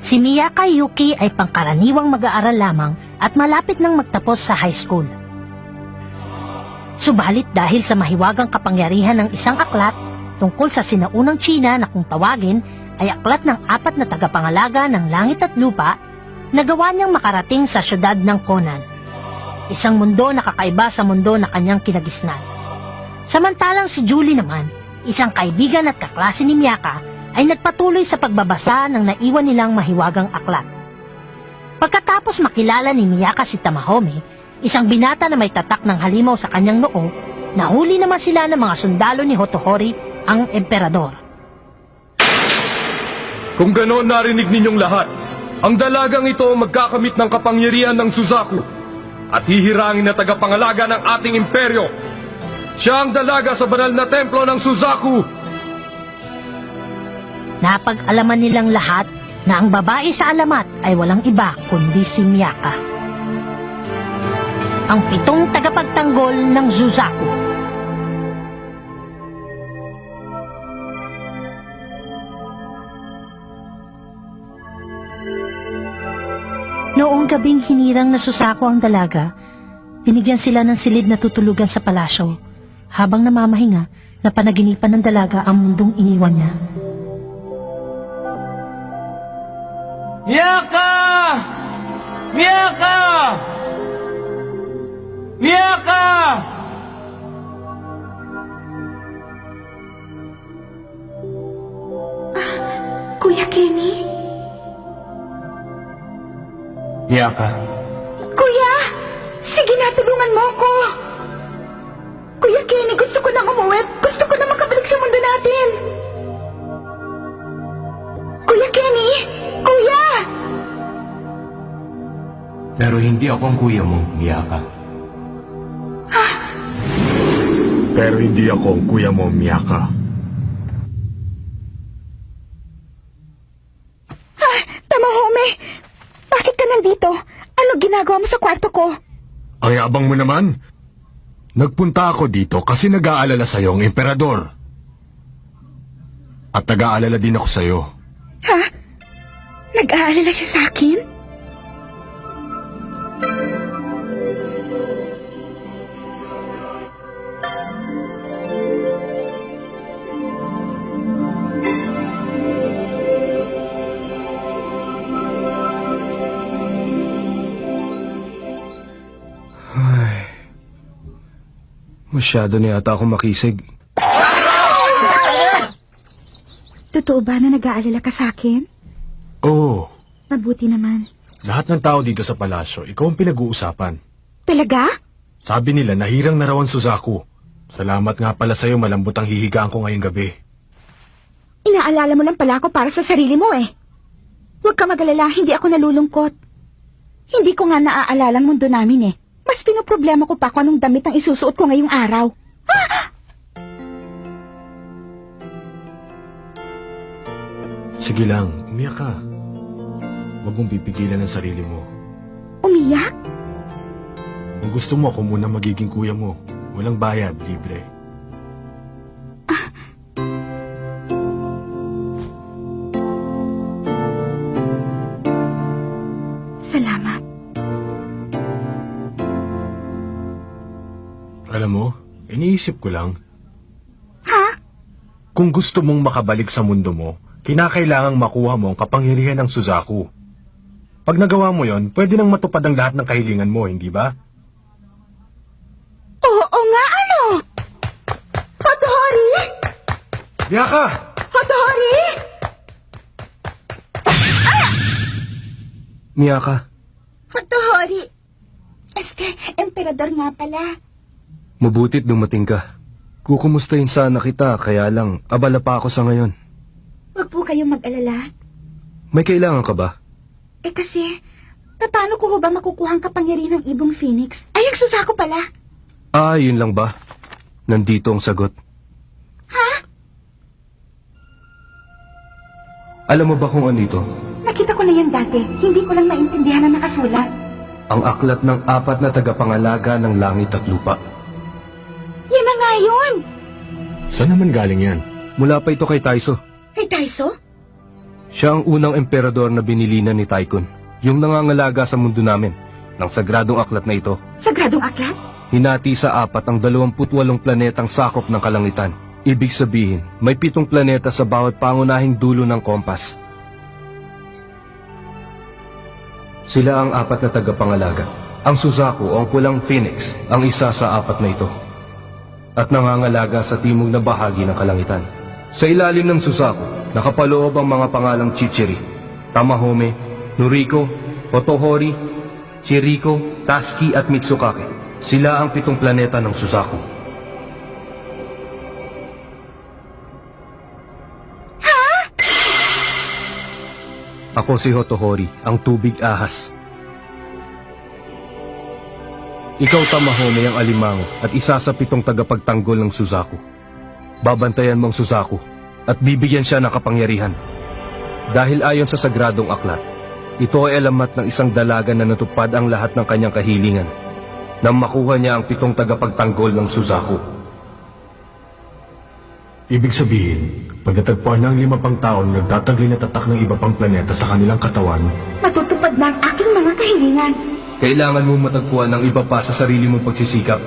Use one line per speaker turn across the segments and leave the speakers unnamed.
Si Miyaka Yuki ay pangkaraniwang mag-aaral lamang at malapit nang magtapos sa high school. Subalit dahil sa mahiwagang kapangyarihan ng isang aklat tungkol sa sinaunang Tsina na kung tawagin ay aklat ng 4 na tagapangalaga ng langit at lupa, nagawa niyang makarating sa syudad ng Conan. Isang mundo na kakaiba sa mundo na kanyang kinagisnan. Samantalang si Julie naman, isang kaibigan at kaklase ni Miyaka, ay nagpatuloy sa pagbabasa ng naiwan nilang mahiwagang aklat. Pagkatapos makilala ni Miyaka si Tamahome, isang binata na may tatak ng halimaw sa kanyang noo, nahuli naman sila ng mga sundalo ni Hotohori, ang emperador.
Kung ganoon narinig ninyong lahat, ang dalagang ito magkakamit ng kapangyarihan ng Suzaku at hihirangin na tagapangalaga ng ating imperyo. Siya ang dalaga sa banal na templo ng Suzaku.
Napag-alaman nilang lahat na ang babae sa alamat ay walang iba kundi si Miyaka, ang 7 tagapagtanggol ng Suzaku. Noong gabing hinirang na Suzaku ang dalaga, binigyan sila ng silid na tutulugan sa palasyo. Habang namamahinga, napanaginipan ng dalaga ang mundong iniwan niya.
Miyaka! Miyaka! Miyaka!
Kuya Kenny?
Miyaka.
Kuya! Sige na, tulungan mo ako! Kuya Kenny, gusto ko na umuwi. Gusto ko na makabalik sa mundo natin. Kuya Kenny! Kuya!
Pero hindi ako ang kuya mo, Miyaka. Pero hindi ako ang kuya mo, Miyaka.
Tamahome! Bakit ka nandito? Ano ginagawa mo sa kwarto ko?
Ang yabang mo naman. Nagpunta ako dito kasi nag-aalala sa'yo ang emperador. At nag-aalala din ako sa'yo.
Ha? Nag-aalala siya sa akin?
Masyado na yata ako makisig.
Totoo ba na nag-aalala ka sa akin?
Oo.
Mabuti naman.
Lahat ng tao dito sa palasyo, ikaw ang pinag-uusapan.
Talaga?
Sabi nila nahirang na raw ang Suzaku. Salamat nga pala sa'yo, malambot ang hihigaan ko ngayong gabi.
Inaalala mo lang pala ako para sa sarili mo eh. Huwag ka mag-alala, hindi ako nalulungkot. Hindi ko nga naaalala ang mundo namin eh. Mas pinoproblema ko pa kung anong damit ang isusuot ko ngayong araw.
Sige lang, umiyak ka. Huwag mong pipigilan ang sarili mo.
Umiyak?
Kung gusto mo, ako muna magiging kuya mo. Walang bayad, libre.
Salamat.
Alam mo, iniisip ko lang.
Ha?
Kung gusto mong makabalik sa mundo mo, kinakailangang makuha mo ang kapangyarihan ng Suzaku. Pag nagawa mo yon, pwede nang matupad ang lahat ng kahilingan mo, hindi ba?
Oo nga, ano? Hotohori!
Miyaka!
Hotohori!
Miyaka,
Hotohori! Emperador nga pala.
Mabutit dumating ka. Kukumustahin sana kita, kaya lang abala pa ako sa ngayon.
Huwag po kayong mag-alala.
May kailangan ka ba?
Eh kasi, paano ko ba makukuha ang kapangyarihan ng Ibong Phoenix? Ay, ang Suzaku pala.
Ah, yun lang ba? Nandito ang sagot.
Ha?
Alam mo ba kung ano ito?
Nakita ko na yan dati. Hindi ko lang maintindihan ang nakasulat.
Ang aklat ng 4 na tagapangalaga ng langit at lupa.
Yan na nga yun!
saan naman galing yan?
Mula pa ito kay Taiso.
Kay Taiso?
Siya ang unang emperador na binilinan ni Tycoon, yung nangangalaga sa mundo namin, ng sagradong aklat na ito.
Sagradong aklat?
Hinati sa 4 ang 28 planetang sakop ng kalangitan. Ibig sabihin, may 7 planeta sa bawat pangunahing dulo ng kompas. Sila ang 4 na tagapangalaga. Ang Suzaku o ang pulang Phoenix ang isa sa 4 na ito. At nangangalaga sa timog na bahagi ng kalangitan. Sa ilalim ng Suzaku, nakapaloob ang mga pangalang Chichiri, Tamahome, Noriko, Otohori, Chiriko, Taski at Mitsukake. Sila ang 7 planeta ng Suzaku. Ako si Hotohori, ang tubig ahas. Ikaw, Tamahome, ang alimango at isa sa 7 tagapagtanggol ng Suzaku. Babantayan mo ang Suzaku at bibigyan siya ng kapangyarihan. Dahil ayon sa sagradong aklat, ito ay alamat ng isang dalaga na natupad ang lahat ng kanyang kahilingan nang makuha niya ang 7 tagapagtanggol ng Suzaku.
Ibig sabihin, pagkatagpuan ng 5 pang taon nagtataglay na tatak ng iba pang planeta sa kanilang katawan,
Matutupad na ang aking mga kahilingan.
Kailangan mo matagpuan ng iba pa sa sarili mong pagsisikap.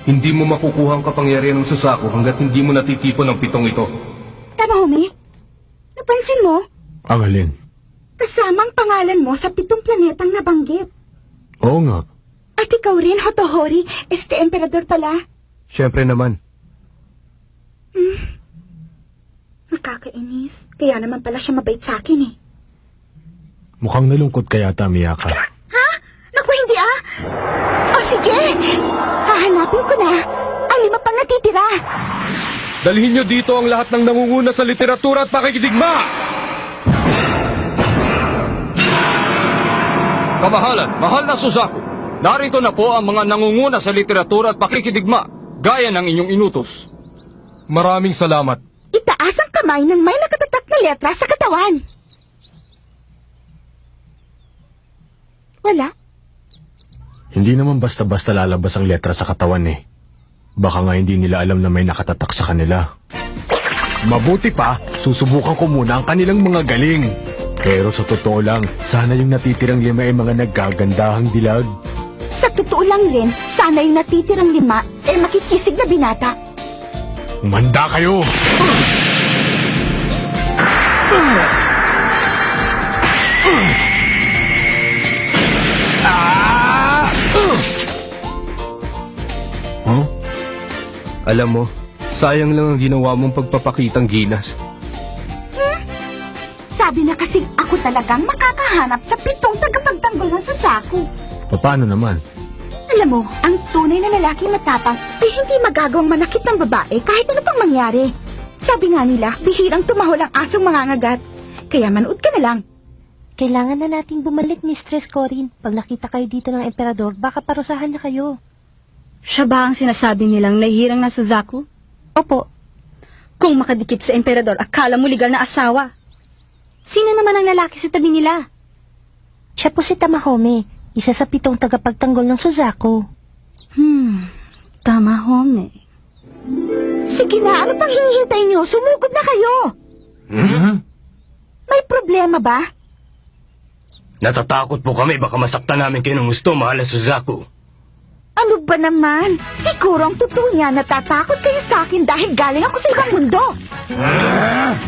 Hindi mo makukuha ang kapangyarihan ng Suzaku hanggat hindi mo natitipon ang 7 ito.
Tamahome, napansin mo?
ang alin?
Kasamang pangalan mo sa 7 planetang nabanggit.
Oo nga,
At ikaw rin, Hotohori, emperador pala.
Siyempre naman.
Nakakainis. Kaya naman pala siya mabait sa akin eh.
mukhang nalungkot ka yata, Miyaka.
Ha? Naku, hindi ah! O sige! Hahanapin ko na. Ang 5 pang natitira.
Dalhin nyo dito ang lahat ng nangunguna sa literatura at pakikidigma!
Kamahalan, mahal na Suzaku, narito na po ang mga nangunguna sa literatura at pakikidigma, gaya ng inyong inutos.
Maraming salamat.
Itaas ang kamay ng may nakatatak na letra sa katawan. Wala.
Hindi naman basta-basta lalabas ang letra sa katawan eh. Baka nga hindi nila alam na may nakatatak sa kanila. Mabuti pa, susubukan ko muna ang kanilang mga galing. Pero sa totoo lang, sana yung natitirang 5 ay mga naggagandahang dilag.
Sa totoo lang rin, sana yung natitirang 5 ay makikisig na binata.
Umanda kayo! Huh?
Alam mo, sayang lang ang ginawa mong pagpapakitang ginas.
Sabi na kasing ako talagang makakahanap sa 7 tagapagtanggol ng Suzaku.
Paano naman?
Alam mo, ang tunay na lalaking matapang ay hindi magagawang manakit ng babae kahit ano pang mangyari. Sabi nga nila, bihirang tumahol ang asong mangangagat. Kaya manood ka na lang.
Kailangan na nating bumalik, Mistress Corin. Pag nakita kayo dito ng emperador, baka parusahan na kayo.
Siya ba ang sinasabi nilang nahihirang na Suzaku?
Opo,
Kung makadikit sa emperador, akala mo legal na asawa. Sino naman ang lalaki sa tabi nila?
siya po si Tamahome, isa sa 7 tagapagtanggol ng Suzaku.
Tamahome.
Sige na, ano pang hinihintay niyo? Sumugod na kayo. May problema ba?
Natatakot po kami, baka masaktan namin kayo ng gusto, mahal na Suzaku.
Ano ba naman? Siguro ang totoo niya, natatakot kayo sa akin dahil galing ako sa ibang mundo.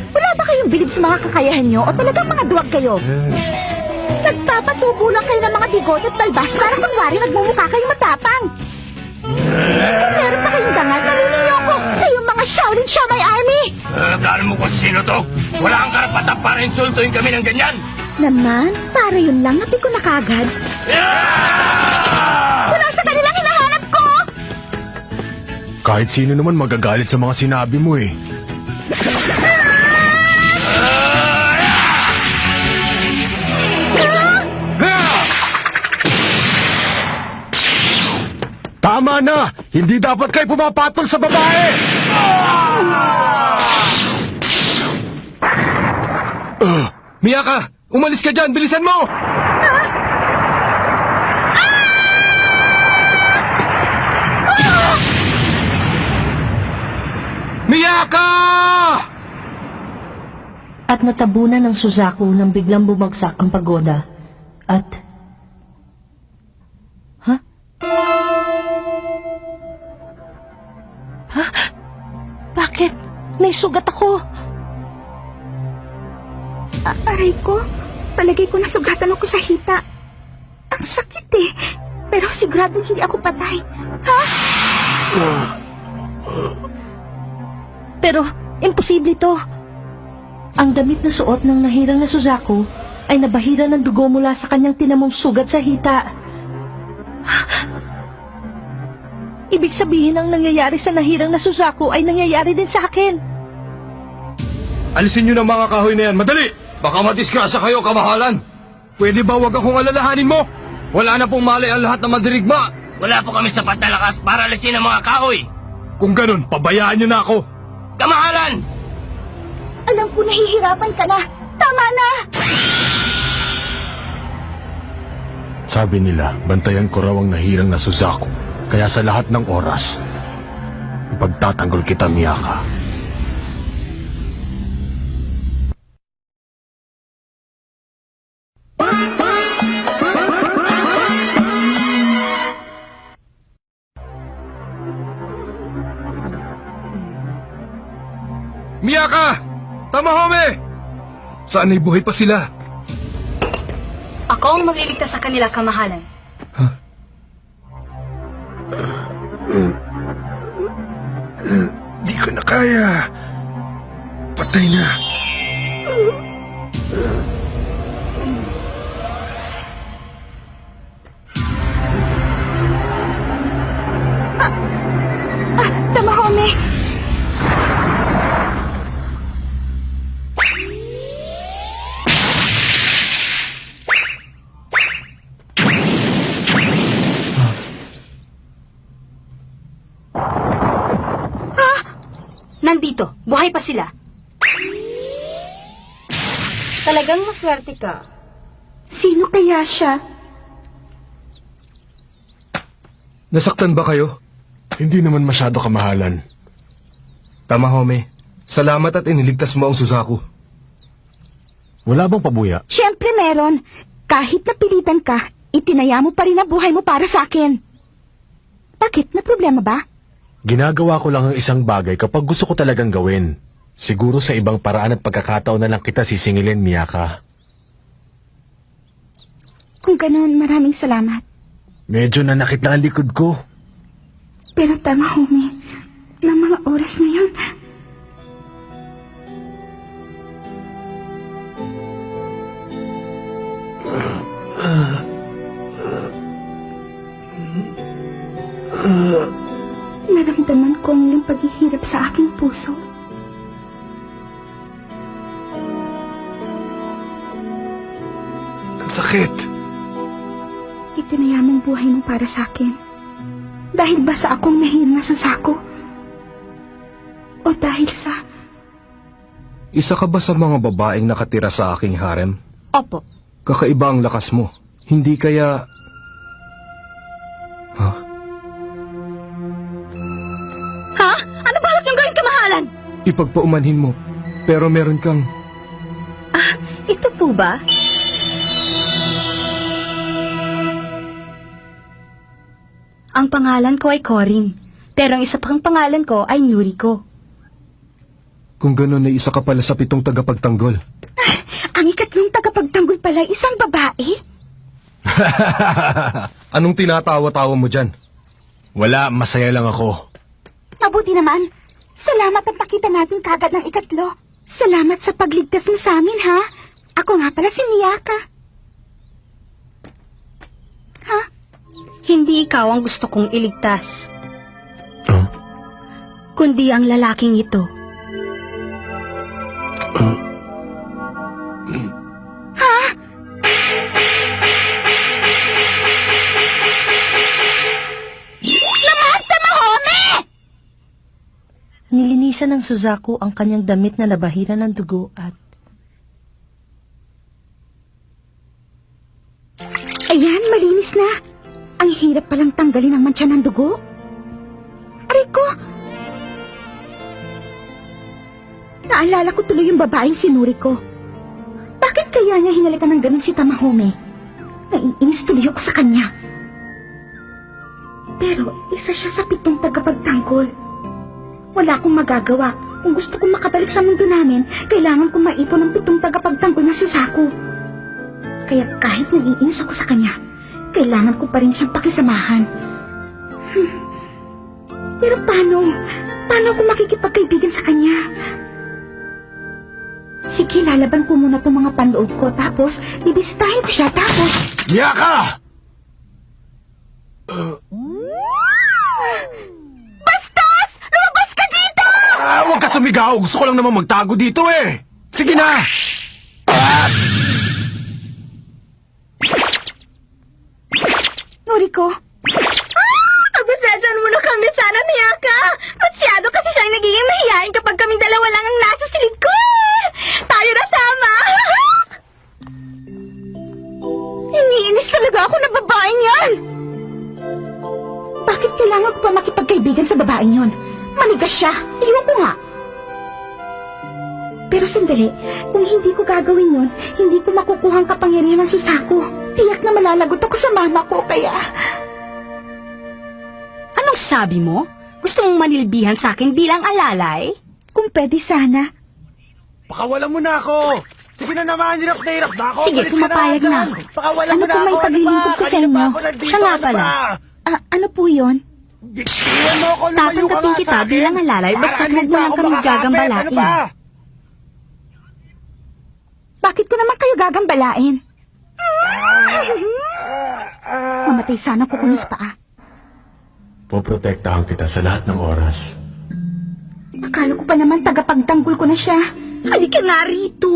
Wala ba kayong bilib sa mga kakayahan niyo o talagang mga duwag kayo? Nagpapatubo lang kayo ng mga bigot at balbas para kunwari nagmumukha kayong matapang. Kung meron pa kayong dangal, narinig niyo ako, kayong mga Shaolin Shamay Army!
Akala mo kung sino to? Wala kang karapatan para insultuin kami ng ganyan!
Naman, para yun lang, natin ko na kagad. Wala sa kanilang hinahanap ko!
Kahit sino naman magagalit sa mga sinabi mo eh. Tama na! Hindi dapat kayo pumapatol sa babae!
Miyaka! Umalis ka dyan! Bilisan mo! Miyaka!
at natabunan ng Suzaku nang biglang bumagsak ang pagoda. At... Ha? Ha? Bakit? May sugat ako!
Aray ko, palagay ko nasugatan ako sa hita. Ang sakit eh. Pero siguradong hindi ako patay. Ha?
Pero, imposible to. Ang damit na suot ng nahirang na Suzaku ay nabahira ng dugo mula sa kanyang tinamong sugat sa hita. Ibig sabihin ang nangyayari sa nahirang na Suzaku ay nangyayari din sa akin.
Alisin nyo ng mga kahoy na yan, madali!
Baka madisgrasya kayo, kamahalan.
Pwede ba wag akong alalahanin mo?
Wala na pong mali ang lahat na madirigma.
Wala po kami sapat na lakas para alisin ang mga kahoy.
Kung ganun, pabayaan nyo na ako.
Kamahalan!
Alam ko nahihirapan ka na. Tama na!
Sabi nila, bantayan ko raw ang nahirang na Suzaku. Kaya sa lahat ng oras, ipagtatanggol kita, Miyaka.
Miyaka! Tamahome! Sana'y buhay pa sila.
Ako ang magliligtas sa kanila, kamahalan.
Di ko na kaya. Patay na.
Tamahome!
Nandito, buhay pa sila. Talagang maswerte ka.
Sino kaya siya?
Nasaktan ba kayo?
Hindi naman masyado, kamahalan.
Tamahome, salamat at iniligtas mo ang Suzaku.
Wala bang pabuya?
Siyempre meron. Kahit napilitan ka, itinaya mo pa rin ang buhay mo para sa akin. Bakit? Na problema ba?
Ginagawa ko lang ang isang bagay kapag gusto ko talagang gawin. Siguro sa ibang paraan at pagkakataon na lang kita sisingilin, Miyaka.
Kung ganoon, maraming salamat.
Medyo nanakit na ang likod ko.
Pero Tamahome, ng mga oras na yun, naramdaman ko ang iyong paghihirap sa aking puso.
Ang sakit.
Itinaya mong buhay mo para sa akin. Dahil ba sa akong nahirang na Suzaku? O dahil sa...
Isa ka ba sa mga babaeng nakatira sa aking harem?
Opo.
Kakaiba ang lakas mo. Hindi kaya...
Ha? Ano balak niyong gawin, kamahalan?
Ipagpaumanhin mo. Pero meron kang...
Ito po ba? Ang pangalan ko ay Corin. Pero ang isa pang pangalan ko ay Nuriko.
Kung gano'n ay isa ka pala sa 7 tagapagtanggol.
Ang ikatlong tagapagtanggol pala ay isang babae?
Anong tinatawa-tawa mo dyan?
Wala, masaya lang ako.
Mabuti naman. Salamat at nakita natin kagad ng ikatlo. Salamat sa pagligtas mo sa amin, ha? Ako nga pala si Miyaka. Ha?
Hindi ikaw ang gusto kong iligtas.
Huh?
Kundi ang lalaking ito.
Nilinisan ng Suzaku ang kanyang damit na nabahira ng dugo at...
Ayan, malinis na. Ang hirap palang tanggalin ang mantsa ng dugo. Aray ko! Naalala ko tuloy yung babaeng sinuri ko. Bakit kaya niya hinalikan ng ganun si Tamahome? Naiinis tuloy ako sa kanya. Pero isa siya sa 7 tagapagtanggol. Wala akong magagawa. Kung gusto kong makabalik sa mundo namin, kailangan kong maipon ng 7 tagapagtanggol na Suzaku. Kaya kahit naiinis ako sa kanya, kailangan ko pa rin siyang pakisamahan. Pero paano? Paano ako makikipagkaibigan sa kanya? Sige, lalaban ko muna itong mga panloob ko, tapos bibisitahin ko siya, tapos...
Miyaka!
Bastos! Lumabas ka dito!
Huwag ka sumigaw! Gusto ko lang naman magtago dito eh! Sige na!
Noriko?
Pagpasadyan mo na kami sana, Miyaka! Masyado kasi siyang nagiging mahihain kapag kaming dalawa lang ang nasa silid ko! Tayo na tama!
Iniinis talaga ako na babaeng yan! Bakit kailangan ko pa makipagkaibigan sa babaeng yon? Manigas siya! Iwan ko nga! Pero sandali, kung hindi ko gagawin yon, hindi ko makukuha ang kapangyarihan ng Suzaku. Tiyak na malalagot ako sa mama ko, kaya...
Anong sabi mo? Gusto mong manilbihan sa akin bilang alalay?
Kung pwede sana.
Pakawalan mo na ako! Sige na naman, hirap na ako!
Sige,
Balis ka
pumapayag na
dyan.
ako.
Pakawalan
Ano
mo na
kung may
ako!
paglilingkod ko sa
Kanina
inyo?
pa ako nandito,
Siya nga
ano
pala.
ba?
Ano po yon?
Iwan mo ako, lumayo ka
Tatanggapin
nga
kita
sa akin.
bilang alalay
Para
basta't
hindi
huwag mo
pa
lang
ako
kami
makakapit.
gagambalain.
Ano ba?
Bakit ko naman kayo gagambalain? Mamatay sana ko kunis paa.
Poprotektahan kita sa lahat ng oras.
Akala ko pa naman tagapagtanggol ko na siya.
Halika nga rito!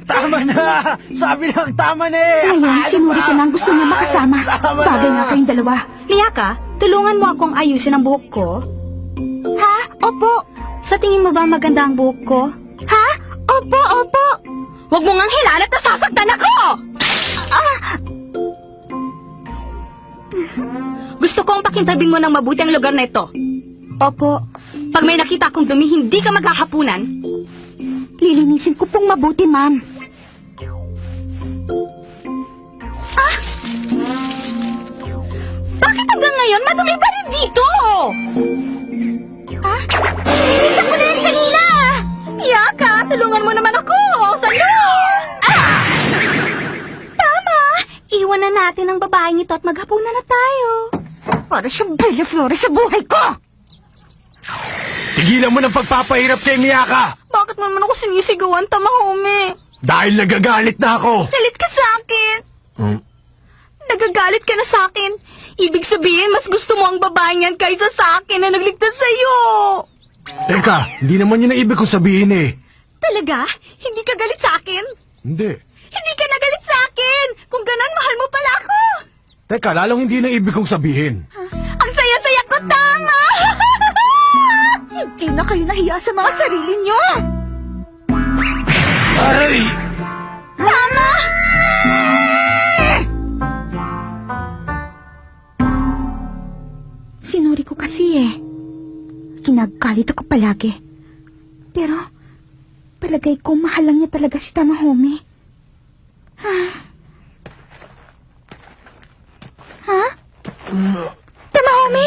Tama na! Sabi lang, tama na eh!
Ngayon, sinuri ko na ang gusto niya makasama. Bagay nga kayong dalawa.
Miyaka, tulungan mo akong ayusin ang buhok ko.
Ha? Opo.
Sa tingin mo ba maganda ang buhok ko?
Ha? Opo, opo.
Huwag mo ngang hilaan at nasasaktan ako! Gusto kong pakintabing mo ng mabuti ang lugar na ito.
Opo.
Pag may nakita akong dumi, hindi ka maghahapunan.
Lilinisin ko pong mabuti, ma'am.
Bakit hanggang ngayon madumi pa rin dito?
Linis ako na yan kanina!
Miyaka, tulungan mo naman ako! Salo! Tama! Iwan na natin ang babaeng ito at maghapunan na tayo.
Para siyang Bella Flores sa buhay ko!
Tigilan mo ng pagpapahirap kay Miyaka!
Bakit mo naman ako sinisigawan, Tamahome?
Dahil nagagalit na ako!
Galit ka sa akin!
Hmm?
Nagagalit ka na sa akin. Ibig sabihin, mas gusto mo ang babaeng yan kaysa sa akin na nagligtas sa'yo.
Teka, hindi naman yun ang ibig kong sabihin eh.
Talaga? Hindi ka galit sa akin?
Hindi.
Hindi ka nagalit sa akin! Kung ganon, mahal mo pala ako!
Teka, lalong hindi na ibig kong sabihin.
Ang saya-saya ko, tama!
Hindi na kayo nahiya sa mga sarili niyo!
Aray!
Tama!
Sinuri ko kasi eh. Kinagalit ako palagi. Pero, palagay ko mahal lang niya talaga si Tamahome. Ha? Ha? Tamahome!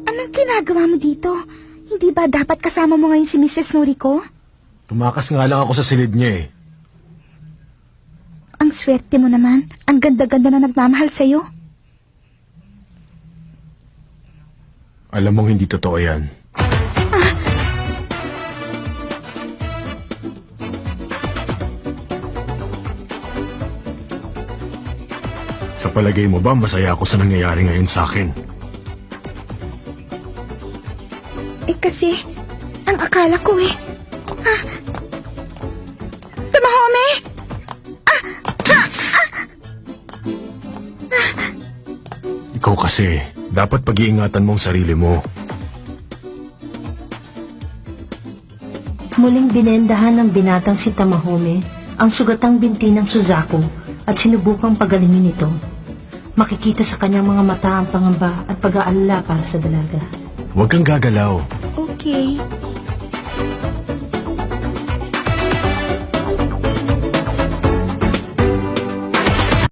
Anong ginagawa mo dito? Hindi ba dapat kasama mo ngayon si Mrs. Noriko?
Tumakas nga lang ako sa silid niya eh.
Ang swerte mo naman. Ang ganda-ganda na nagmamahal sa'yo.
Alam mong hindi totoo yan. Sa palagay mo ba masaya ako sa nangyayari ngayon sa akin?
Eh kasi, ang akala ko eh. Tamahome!
Ikaw kasi, dapat pag-iingatan mo ang sarili mo.
Muling binendahan ng binatang si Tamahome ang sugatang binti ng Suzaku at sinubukang pagalingin ito. Makikita sa kanyang mga mata ang pangamba at pag-aalala para sa dalaga.
Huwag kang gagalaw.
Oh, Okay.